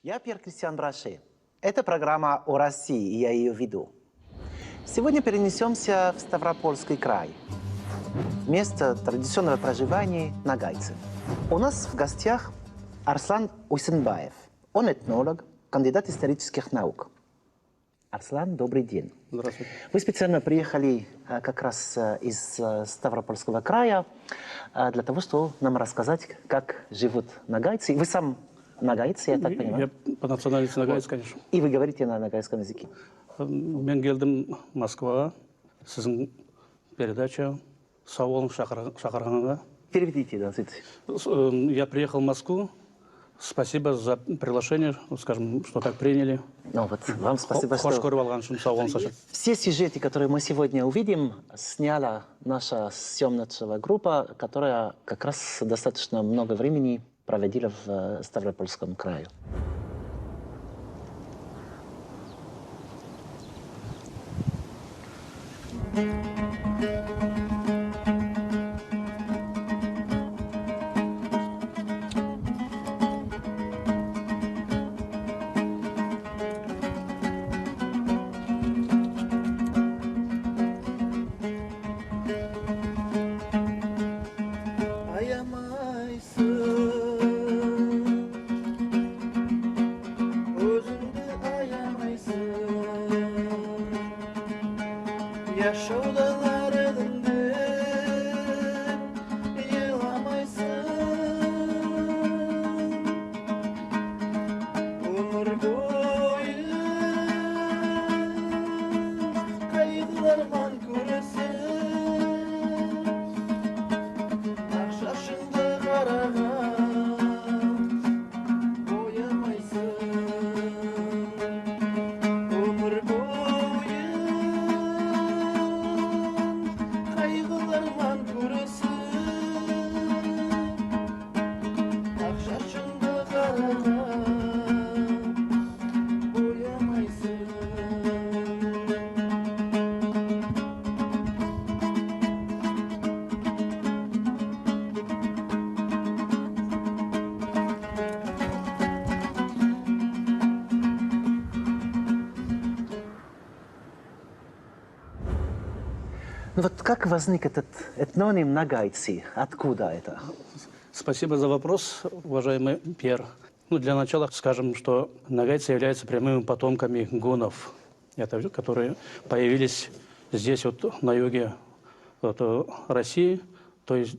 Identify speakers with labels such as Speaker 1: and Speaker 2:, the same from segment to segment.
Speaker 1: Я Пьер Кристиан Браше. Это программа о России, и я ее веду. Сегодня перенесемся в Ставропольский край, место традиционного проживания нагайцев. У нас в гостях Арслан Усенбаев. Он этнолог, кандидат исторических наук. Арслан, добрый день.
Speaker 2: Здравствуйте.
Speaker 1: Вы специально приехали как раз из Ставропольского края для того, чтобы нам рассказать, как живут нагайцы. Вы сам нагайец, я так понимаю?
Speaker 2: Я по национальности нагайец, конечно.
Speaker 1: И вы говорите на нагайском языке?
Speaker 2: Мен келдім Москваға, сіздің передача сауалың шақырғанға.
Speaker 1: Переведите, да.
Speaker 2: Я приехал в Москву. Спасибо за приглашение, скажем, что так приняли.
Speaker 1: Ну вот, вам спасибо, что... Все сюжеты, которые мы сегодня увидим, сняла наша съемочная группа, которая как раз достаточно много времени проводила в Ставропольском крае. Ну вот как возник этот этноним нагайцы? Откуда это?
Speaker 2: Спасибо за вопрос, уважаемый Пьер. Для начала скажем, что нагайцы являются прямыми потомками гуннов, которые появились здесь, вот на юге России, то есть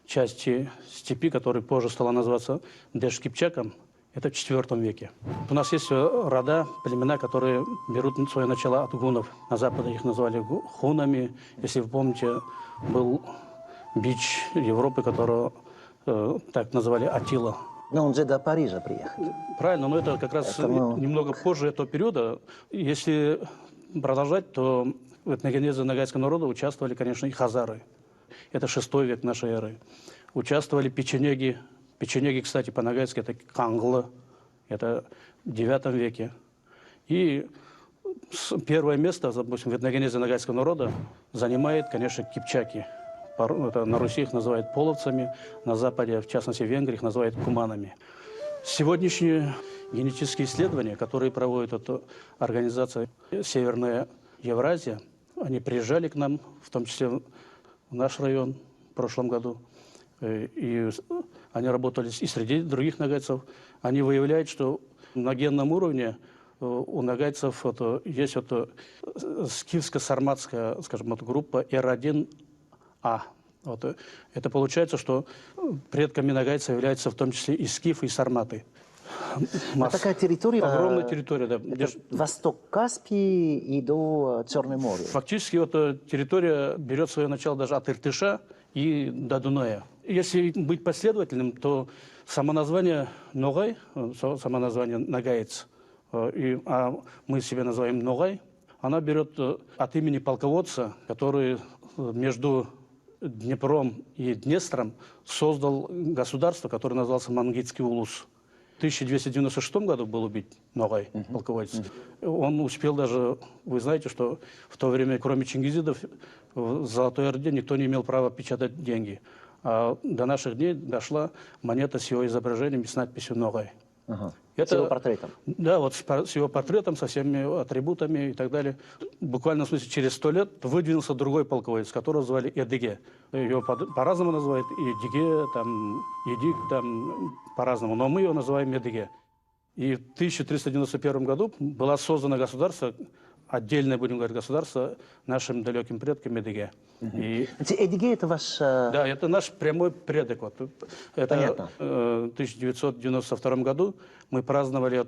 Speaker 2: части степи, которая позже стала называться Дэш-Кипчаком. Это в IV веке. У нас есть рода, племена, которые берут свое начало от гуннов. На Западе их назвали хунами. Если вы помните, был бич Европы, которого так называли Атила.
Speaker 1: Но он же до Парижа приехал.
Speaker 2: Правильно, но это как раз немного позже этого периода. Если продолжать, то в этногенезе нагайского народа участвовали, конечно, и хазары. Это VI век нашей эры. Участвовали печенеги. Печенеги, кстати, по-нагайски это канглы, это в IX веке. И первое место, допустим, в этногенезе нагайского народа занимает, конечно, кипчаки. Это на Руси их называют половцами, на Западе, в частности в Венгрии, их называют куманами. Сегодняшние генетические исследования, которые проводит эта организация «Северная Евразия», они приезжали к нам, в том числе в наш район в прошлом году. И они работали и среди других нагайцев. Они выявляют, что на генном уровне у нагайцев есть скифско-сарматская, скажем, группа R1A. Это получается, что предками нагайцев являются в том числе и скифы, и сарматы.
Speaker 1: Такая территория...
Speaker 2: Огромная территория, да.
Speaker 1: Восток Каспии и до Черного моря.
Speaker 2: Фактически территория берет свое начало даже от Иртыша и до Дуная. Если быть последовательным, то само название Ногай, само название нагаец, а мы себя называем Ногай, она берет от имени полководца, который между Днепром и Днестром создал государство, которое называлось Мангитский улус. В 1296 году был убит Ногай, полководец. Он успел даже, вы знаете, что в то время, кроме чингизидов, в Золотой Орде никто не имел права печатать деньги. А до наших дней дошла монета с его изображением и с надписью «Ногай».
Speaker 1: Ага.
Speaker 2: Это,
Speaker 1: с его портретом?
Speaker 2: Да, вот с его портретом, со всеми атрибутами и так далее. Буквально, в смысле, через 100 лет выдвинулся другой полководец, которого звали Эдиге. Его по-разному называют, Эдиге, там, Едик, там, по-разному, но мы его называем Эдиге. И в 1391 году было создано государство, отдельное, будем говорить, государство нашим далеким предкам Эдиге. И...
Speaker 1: Эдиге это ваш...
Speaker 2: Да, это наш прямой предок. Вот. Это
Speaker 1: Понятно.
Speaker 2: в 1992 году мы праздновали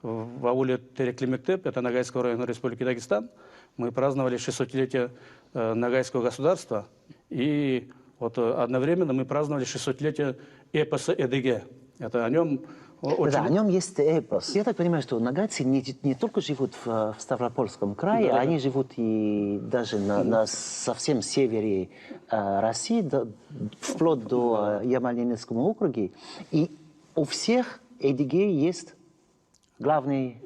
Speaker 2: в ауле Тереклимектеп, это Ногайского района Республики Дагестан, мы праздновали 600-летие Ногайского государства, и вот одновременно мы праздновали 600-летие эпоса Эдиге. Это о нем... Очень...
Speaker 1: Да, о нем есть эпос. Я так понимаю, что нагайцы не только живут в Ставропольском крае,
Speaker 2: да,
Speaker 1: они живут и даже на совсем севере России, вплоть до Ямало-Ненецкого округа. И у всех Эдиге есть главный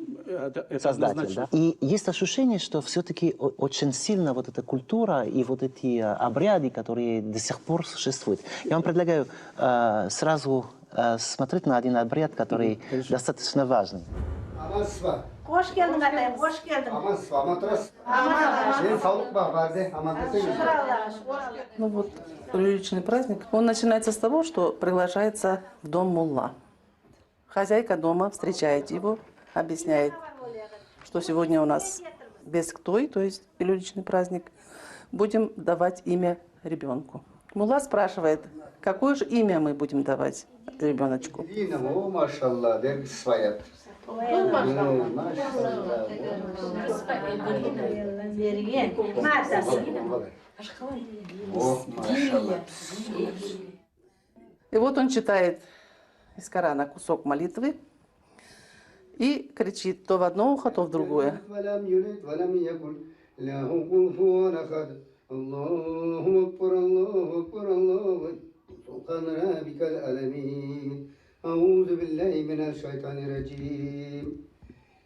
Speaker 1: создатель. Да? И есть ощущение, что все-таки очень сильно вот эта культура и вот эти обряды, которые до сих пор существуют. Я вам предлагаю сразу смотреть на один обряд, который достаточно важный.
Speaker 3: Hoş geldin Atayım, hoş geldin.
Speaker 4: Aman aman turasın.
Speaker 3: Aman.
Speaker 4: Senin sağlık bak vardı. Aman desene.
Speaker 3: Şükür Allah'a, hoş geldin.
Speaker 5: Ну вот, приличный праздник. Он начинается с того, что приглашается в дом мулла. Хозяйка дома встречает его, объясняет, что сегодня у нас бесктой, то есть приличный праздник. Будем давать имя ребенку. Мулла спрашивает, какое же имя мы будем давать ребеночку.
Speaker 4: Yine o maşallah der sıfayat.
Speaker 3: Vergen, matası.
Speaker 4: Oh maşallah.
Speaker 5: И вот он читает из Корана кусок молитвы и кричит то в одно ухо, то в другое.
Speaker 4: Velem yurid velem yekul lahu kufuven ahad. Allahu ekber Allahu ekber Allahu ekber. Subhan rabbikal alemin. Euzu billahi mineşşeytanirracim.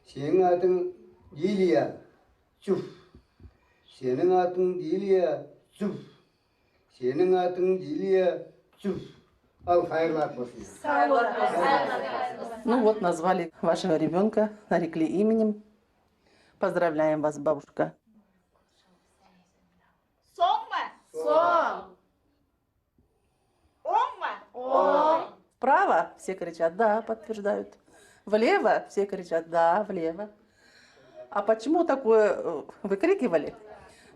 Speaker 4: Senin adın Dilya. Çuf. Senin adın Dilya. Çuf. Senin adın Dilya. Çuf. Al hayırlar olsun.
Speaker 5: Ну вот, назвали вашего ребенка, нарекли именем. Поздравляем вас, бабушка.
Speaker 3: Son mu? Son. On mu? On.
Speaker 5: Вправо все кричат «да», подтверждают. Влево все кричат «да», влево. А почему такое выкрикивали?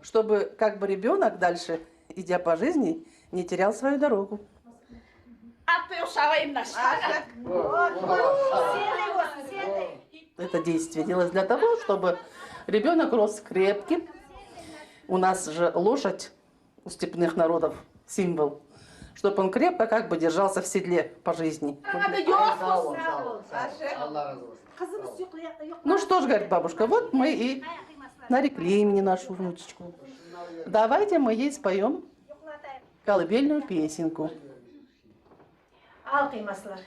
Speaker 5: Чтобы как бы ребенок дальше, идя по жизни, не терял свою дорогу.
Speaker 3: Atıyor şavayım da şavayım.
Speaker 5: Это действие делалось для того, чтобы ребенок рос крепким. У нас же лошадь у степных народов символ. Чтобы он крепко как бы держался в седле по жизни.
Speaker 3: Hadi yok mu?
Speaker 4: Allah razı olsun.
Speaker 3: Kızımız yok.
Speaker 5: Ну что ж, говорит бабушка, вот мы и нарекли имени нашу внучечку. Давайте мы ей споем колыбельную песенку.
Speaker 3: Al kıymaslar.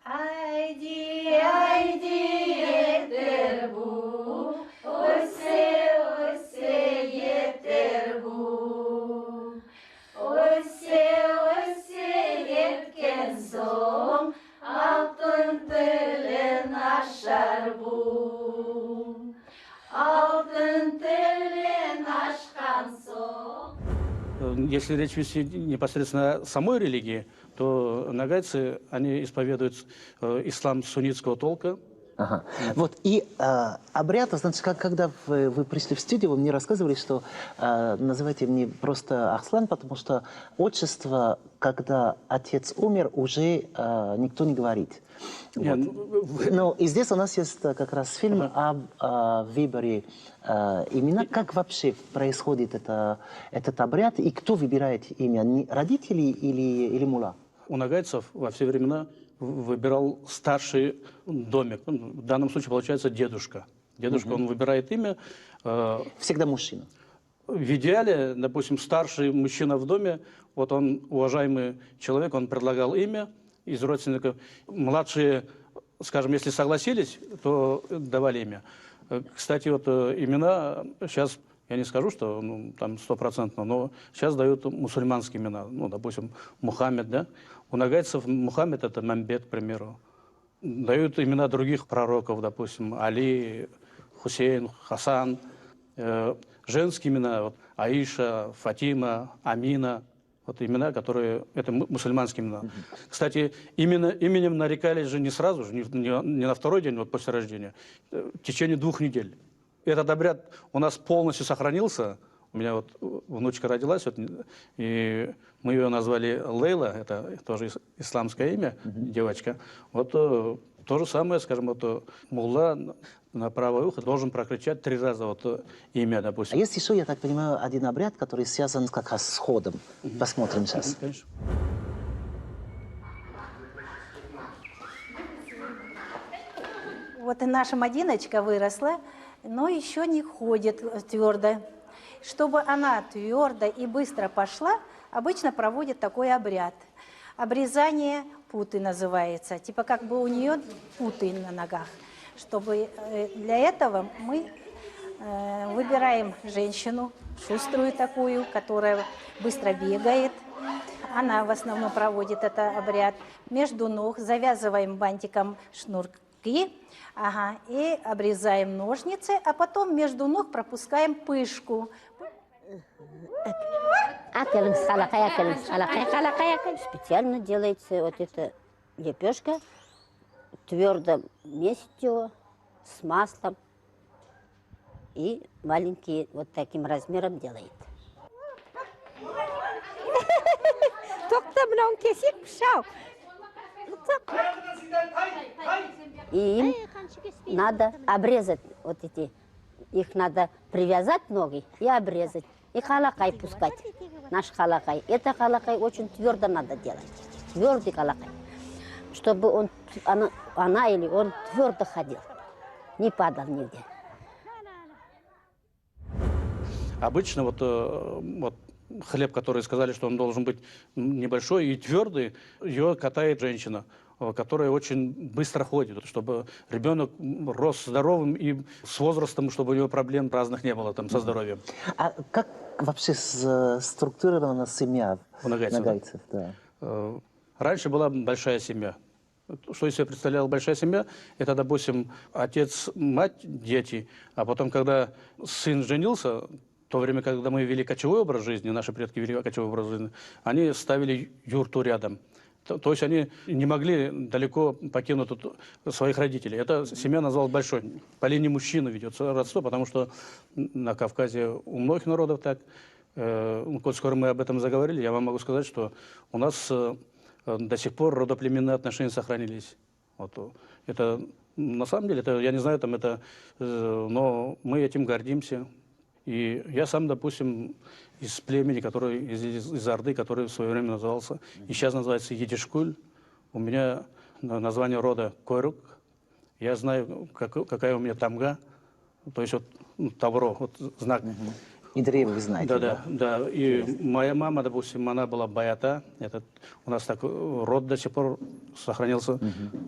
Speaker 3: Haydi haydi yeter bu, öse yeter bu. Öse yetken son, altın telen aşar bu. Altın telen aşkan son.
Speaker 2: Если речь вести непосредственно о самой религии, то нагайцы, они исповедуют ислам суннитского толка.
Speaker 1: Ага. Вот, и обряд, значит, когда вы пришли в студию, вы мне рассказывали, что называйте мне просто Ахслан, потому что отчество, когда отец умер, уже никто не говорит. Вот. Ну, и здесь у нас есть как раз фильм об выборе имена. Как вообще происходит этот обряд, и кто выбирает имя? Родители или мула?
Speaker 2: У нагайцев во все времена выбирал старший домик. В данном случае получается дедушка. Дедушка, он выбирает имя.
Speaker 1: Всегда мужчина.
Speaker 2: В идеале, допустим, старший мужчина в доме, вот он, уважаемый человек, он предлагал имя из родственников. Младшие, скажем, если согласились, то давали имя. Кстати, вот имена сейчас, я не скажу, что там 100%, но сейчас дают мусульманские имена. Ну, допустим, Мухаммед, да? У нагайцев Мухаммед – это Мамбет, к примеру. дают имена других пророков, допустим, Али, Хусейн, Хасан. Женские имена, вот, Аиша, Фатима, Амина. Вот имена, которые, это мусульманские имена. Кстати, именем нарекались же не сразу, же, не на второй день вот после рождения, в течение 2 недель. Этот обряд у нас полностью сохранился. У меня вот внучка родилась, вот, и мы ее назвали Лейла, это тоже исламское имя, девочка. Вот то же самое, скажем, вот мулла на правое ухо должен прокричать 3 раза вот имя, допустим.
Speaker 1: А есть еще, я так понимаю, один обряд, который связан как раз с ходом. Посмотрим сейчас.
Speaker 2: Конечно.
Speaker 3: Вот и наша Мадиночка выросла, но еще не ходит твердо. Чтобы она твердо и быстро пошла, обычно проводят такой обряд. Обрезание путы называется, типа как бы у нее путы на ногах. Чтобы для этого мы выбираем женщину, шуструю такую, которая быстро бегает. Она в основном проводит этот обряд. Между ног завязываем бантиком шнурки, и обрезаем ножницы, а потом между ног пропускаем пышку.
Speaker 6: Специально делается вот эта лепешка, твердо месить его с маслом и маленькие вот таким размером делает. И им надо обрезать вот эти, их надо привязать ноги и обрезать. И халакай пускать, наш халакай. Это халакай очень твердо надо делать, твердый халакай, чтобы она или он твердо ходил, не падал нигде.
Speaker 2: Обычно вот хлеб, который сказали, что он должен быть небольшой и твердый, ее катает женщина, которая очень быстро ходит, чтобы ребенок рос здоровым и с возрастом, чтобы у него проблем разных не было там, со здоровьем.
Speaker 1: А как вообще структурирована семья
Speaker 2: У нагайцев?
Speaker 1: Да.
Speaker 2: Раньше была большая семья. Что из себя представляла большая семья? Это, допустим, отец, мать, дети. А потом, когда сын женился, в то время, когда мы вели кочевой образ жизни, наши предки вели кочевой образ жизни, они ставили юрту рядом. То есть они не могли далеко покинуть своих родителей. Эта семья называлась большой. По линии мужчины ведется родство, потому что на Кавказе у многих народов так. Коль скоро мы об этом заговорили, я вам могу сказать, что у нас до сих пор родоплеменные отношения сохранились. Вот. Это на самом деле, это, я не знаю, там это, но мы этим гордимся. И я сам, допустим, из племени, который, из Орды, который в свое время назывался, и сейчас называется Едишкуль. У меня название рода Койрук. Я знаю, какая у меня тамга, то есть вот тавро, вот знак.
Speaker 1: И древних знаете,
Speaker 2: Да. И моя мама, допустим, она была Баята. Это у нас так род до сих пор сохранился,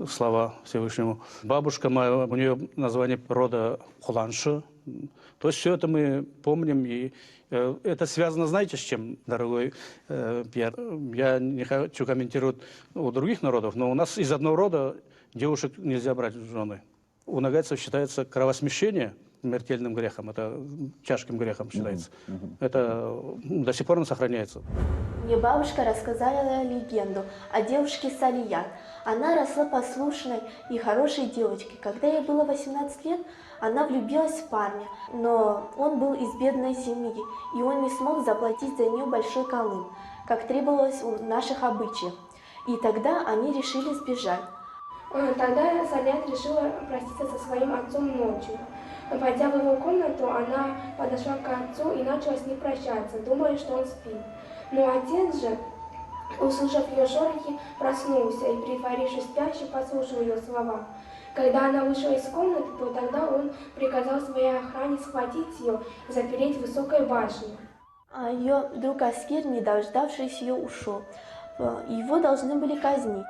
Speaker 2: слава Всевышнему. Бабушка моя, у нее название рода Хуланши. То есть все это мы помним. И это связано, знаете, с чем, дорогой Пьер? Я не хочу комментировать у других народов, но у нас из одного рода девушек нельзя брать в жены. У нагайцев считается кровосмещение смертельным грехом, это тяжким грехом считается. Это до сих пор сохраняется.
Speaker 7: Мне бабушка рассказала легенду о девушке Салия. Она росла послушной и хорошей девочкой. Когда ей было 18 лет, она влюбилась в парня, но он был из бедной семьи, и он не смог заплатить за нее большой колым, как требовалось у наших обычаев. И тогда они решили сбежать.
Speaker 8: Тогда Салият решила проститься со своим отцом ночью. Войдя в его комнату, она подошла к отцу и начала с ним прощаться, думая, что он спит. Но отец же, услышав ее шорохи, проснулся и, притворившись спящим, послушал ее слова. Когда она вышла из комнаты, то тогда он приказал своей охране схватить ее и запереть в высокой башне.
Speaker 7: А ее друг Аскер, не дождавшись ее, ушел. Его должны были казнить.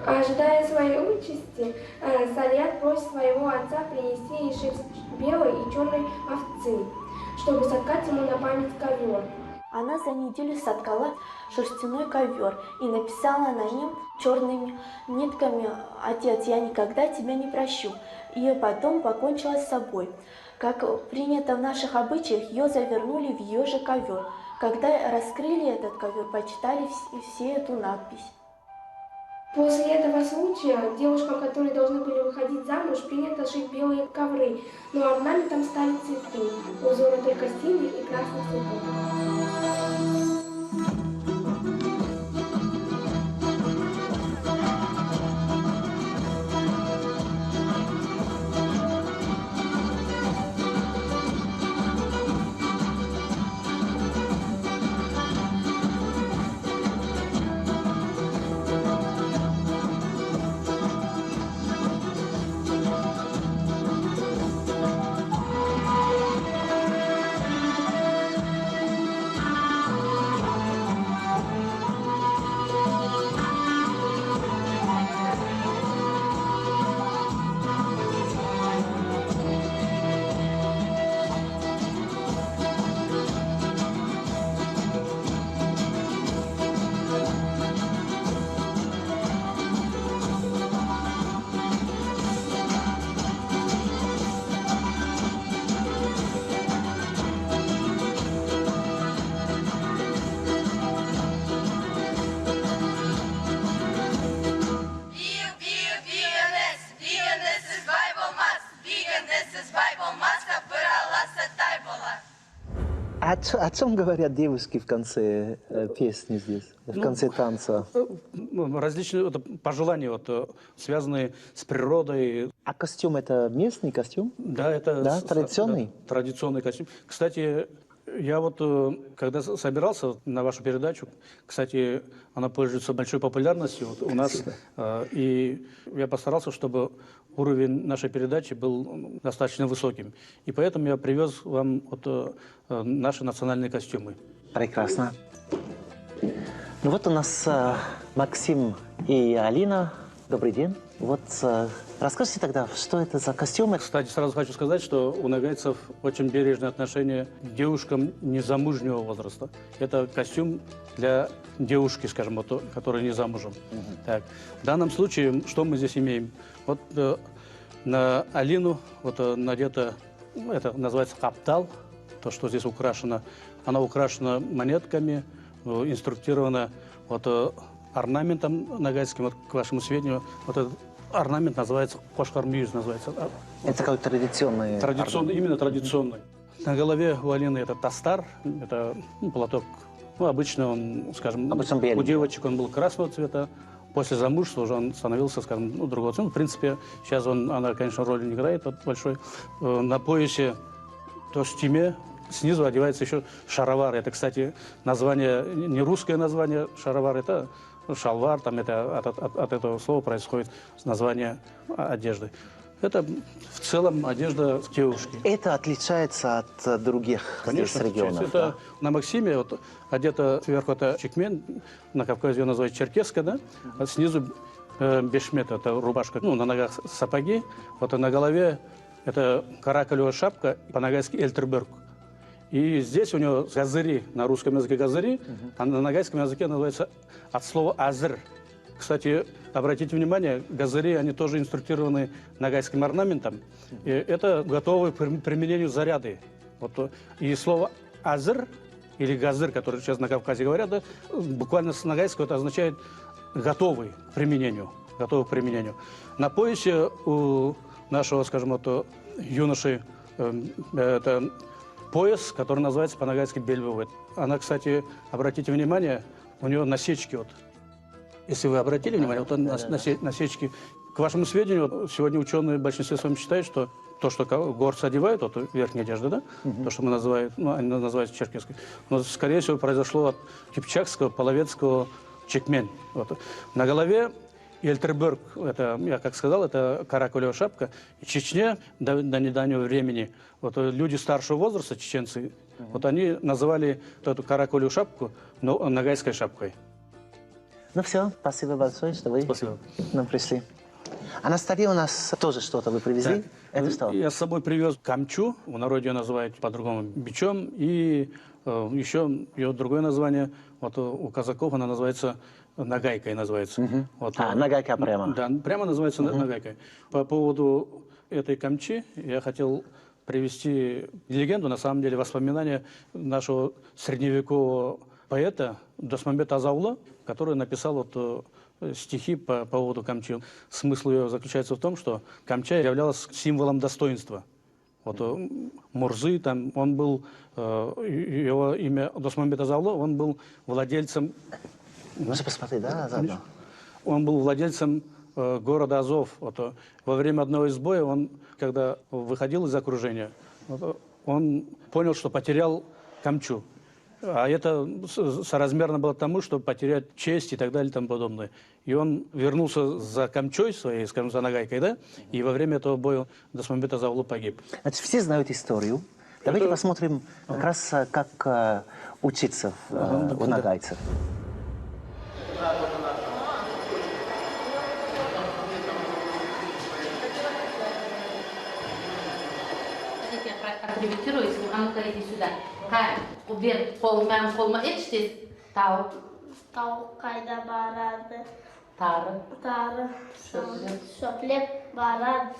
Speaker 8: Ожидая своей участи, Салият просит своего отца принести ей шерсть белой и черной овцы, чтобы соткать ему на память ковер.
Speaker 7: Она за неделю соткала шерстяной ковер и написала на нем черными нитками: «Отец, я никогда тебя не прощу». И потом покончила с собой. Как принято в наших обычаях, ее завернули в ее же ковер. Когда раскрыли этот ковер, почитали все эту надпись.
Speaker 8: После этого случая девушкам, которые должны были выходить замуж, принято шить белые ковры, но орнаментом стали цветы, узоры только синих и красных цветов.
Speaker 1: О чем говорят девушки в конце песни здесь, в конце танца?
Speaker 2: Различные пожелания, связанные с природой.
Speaker 1: А костюм это местный костюм?
Speaker 2: Да, это
Speaker 1: традиционный?
Speaker 2: Да, традиционный костюм. Кстати, я когда собирался на вашу передачу, кстати, она пользуется большой популярностью у нас, и я постарался, чтобы уровень нашей передачи был достаточно высоким. И поэтому я привез вам наши национальные костюмы.
Speaker 1: Прекрасно. Ну вот у нас Максим и Алина. Добрый день. Расскажите тогда, что это за костюмы?
Speaker 2: Кстати, сразу хочу сказать, что у нагайцев очень бережное отношение к девушкам незамужнего возраста. Это костюм для девушки, скажем, которая не замужем. Так. В данном случае, что мы здесь имеем? На Алину надето, это называется каптал, то, что здесь украшено. Она украшена монетками, инструктирована орнаментом нагайским, к вашему сведению. Этот орнамент называется кошкар-мүйіз, называется.
Speaker 1: Это как традиционный орнамент.
Speaker 2: Именно традиционный. На голове у Алины это тастар, это платок. Обычно он, скажем, у девочек он был красного цвета. После замужества уже он становился, скажем, другого цвета. В принципе, сейчас она, конечно, роли не играет большой. На поясе тостиме снизу одевается еще шаровар. Это, кстати, название, не русское название шаровар, это шалвар, от этого слова происходит название одежды. Это в целом одежда девушки.
Speaker 1: Это отличается от других регионов?
Speaker 2: Это да? На Максиме одета сверху это чекмен, на Кавказе ее называют черкеска, да? А снизу бешмет, это рубашка, на ногах сапоги, на голове это каракалевая шапка, по-нагайски эльтерберг. И здесь у него газыри, на русском языке газыри, а на нагайском языке называется от слова азыр. Кстати, обратите внимание, газыри, они тоже инструктированы нагайским орнаментом. И это готовы к применению заряды. И слово азыр или газыр, который сейчас на Кавказе говорят, да, буквально с нагайского это означает готовый к применению. Готовый к применению. На поясе у нашего, скажем, юноши это пояс, который называется по-нагайски бельбовый. Она, кстати, обратите внимание, у нее насечки. Если вы обратили внимание, насечки. К вашему сведению, сегодня ученые в большинстве своем считают, что то, что горцы одевают, верхняя одежда, да, то, что мы называем, они называют черкесской, но, скорее всего, произошло от кипчакского, половецкого чекмен. На голове эльтерберг, это, я как сказал, это каракулевая шапка. В Чечне до недавнего времени люди старшего возраста, чеченцы, они называли эту каракулевую шапку нагайской шапкой.
Speaker 1: Ну все, спасибо большое, что вы нам пришли. А на столе у нас тоже что-то вы привезли? Это что?
Speaker 2: Я с собой привез камчу, в народе ее называют по-другому бичом, и еще ее другое название, вот у казаков она называется нагайкой. Называется. Вот,
Speaker 1: нагайка прямо?
Speaker 2: Да, прямо называется нагайкой. По поводу этой камчи я хотел привести легенду, на самом деле воспоминания нашего средневекового поэта Досмамбета Азаула, который написал вот стихи по поводу камчи. Смысл ее заключается в том, что камча являлась символом достоинства. Вот Мурзы, там, он был, его имя Досмамбет Азаула, он был владельцем...
Speaker 1: Можно посмотреть, да, заодно?
Speaker 2: Он был владельцем города Азов. Вот, во время одного из боя, он, когда выходил из окружения, он понял, что потерял камчу. А это соразмерно было тому, чтобы потерять честь и так далее и тому подобное. И он вернулся за камчой своей, скажем, за нагайкой, да? И во время этого боя Досмамбет Азаула погиб.
Speaker 1: Значит, все знают историю. Давайте посмотрим как раз, как учиться у нагайцев.
Speaker 9: Отрепетируй, а ну-ка иди сюда. Бер қолыма етші тез. Тау.
Speaker 7: Тау қайда барады?
Speaker 9: Тары.
Speaker 7: Тары. Шөплеп барады.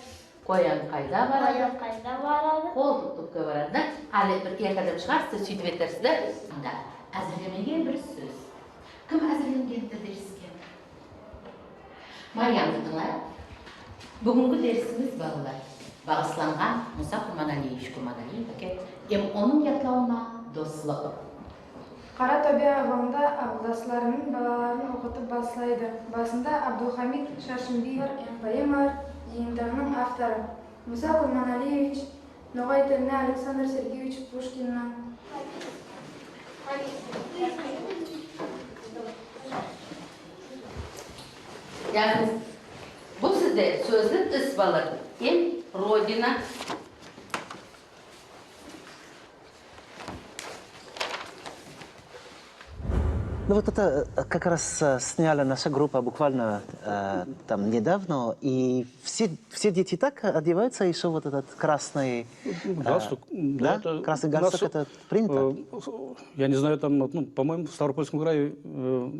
Speaker 9: Қоян қайда барады?
Speaker 7: Қоян қайда барады?
Speaker 9: Қол тұп-тұпқа барады да. Әлі бір екі адам шығарсыз, сөйтіп етерсіз да. Әзірлемеген бір сөз. Кім әзірленгенді деріске? Мариямды тыңлайық. Бүгінгі дерісіміз балалар. Bağışlanған Musa Kurmanaliyeviç Kurmanaliyev, onun yatlауына достығы.
Speaker 8: Қара төбе ағылында ауылдастарының балаларын оқытып бастайды. Басында Абдулхамид Шаршимбиев поэмалар жиынтығының авторы. Musa Kurmanaliyeviç, ноғай тіліне Александр Сергеевич Пушкиннан.
Speaker 9: Яғни, бұл сізде сөзлік іс балыр. Родина.
Speaker 1: Ну вот это как раз сняла наша группа буквально там недавно, и все дети так одеваются, еще вот этот красный
Speaker 2: галстук.
Speaker 1: Да?
Speaker 2: Это,
Speaker 1: красный галстук, это принято?
Speaker 2: Я не знаю, там, ну, по-моему, в Ставропольском крае, в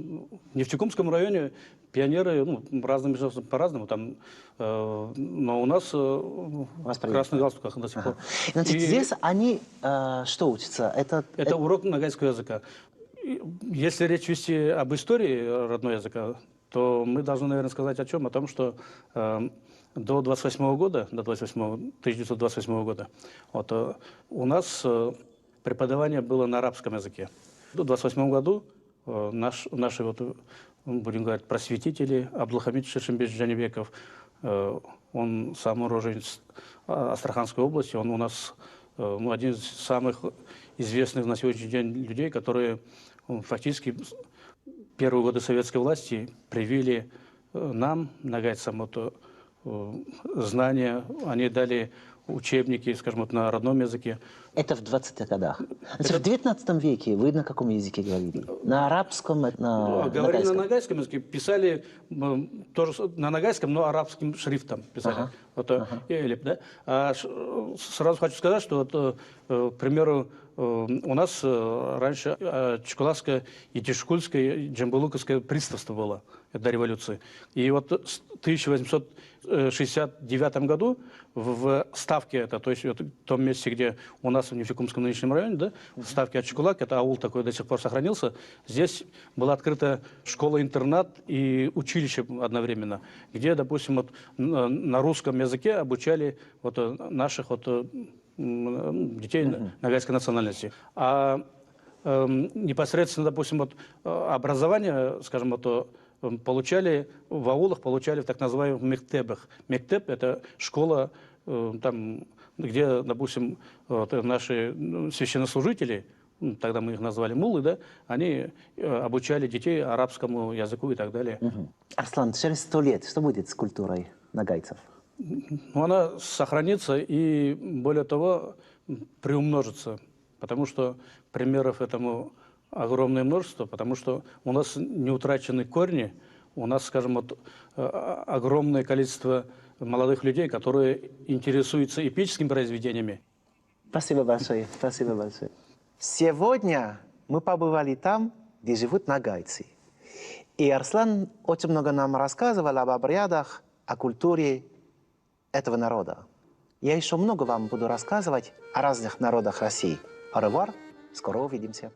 Speaker 2: Нефтекумском районе пионеры, ну, разными по-разному, там, но у нас в красных галстуках до сих пор.
Speaker 1: Значит, здесь они что учатся?
Speaker 2: Это урок нагайского языка. Если речь вести об истории родного языка, то мы должны, наверное, сказать о чем? О том, что до 1928 года, вот, у нас преподавание было на арабском языке. В 1928 году наши, вот, будем говорить, просветители, Абдулхамид Шершимбеевич Джанибеков, он сам уроженец Астраханской области, он у нас один из самых известных на сегодняшний день людей, которые фактически первые годы советской власти привили нам, нагайцам, знания, они дали учебники, скажем, на родном языке.
Speaker 1: Это в 20-х годах. Значит, в 19 веке вы на каком языке говорили? На арабском, на
Speaker 2: говорили на нагайском языке, писали тоже на нагайском, но арабским шрифтом писали. Да? Сразу хочу сказать, что, вот, к примеру, у нас раньше Чекулакское и Тишкульское, Джамбулуковское приставство было до революции. И вот в 1869 году в Ставке, это, то есть вот в том месте, где у нас в Нефтекумском нынешнем районе, да, в Ставке от Чекулак, это аул такой до сих пор сохранился, здесь была открыта школа-интернат и училище одновременно, где, допустим, вот, на русском языке обучали вот, наших вот, детей нагайской национальности. А непосредственно, допустим, вот, образование, скажем, вот, получали в аулах, получали в так называемых мектебах. Мектеб – это школа, там, где, допустим, вот, наши священнослужители, тогда мы их назвали муллы, да, они обучали детей арабскому языку и так далее.
Speaker 1: Арслан, через 100 лет что будет с культурой нагайцев?
Speaker 2: Ну, она сохранится и, более того, приумножится, потому что примеров этому огромное множество, потому что у нас не утрачены корни, У нас, скажем, вот, огромное количество молодых людей, которые интересуются эпическими произведениями.
Speaker 1: Спасибо большое, спасибо большое. Сегодня мы побывали там, где живут нагайцы. И Арслан очень много нам рассказывал об обрядах, о культуре этого народа. Я еще много вам буду рассказывать о разных народах России. Au revoir, скоро увидимся.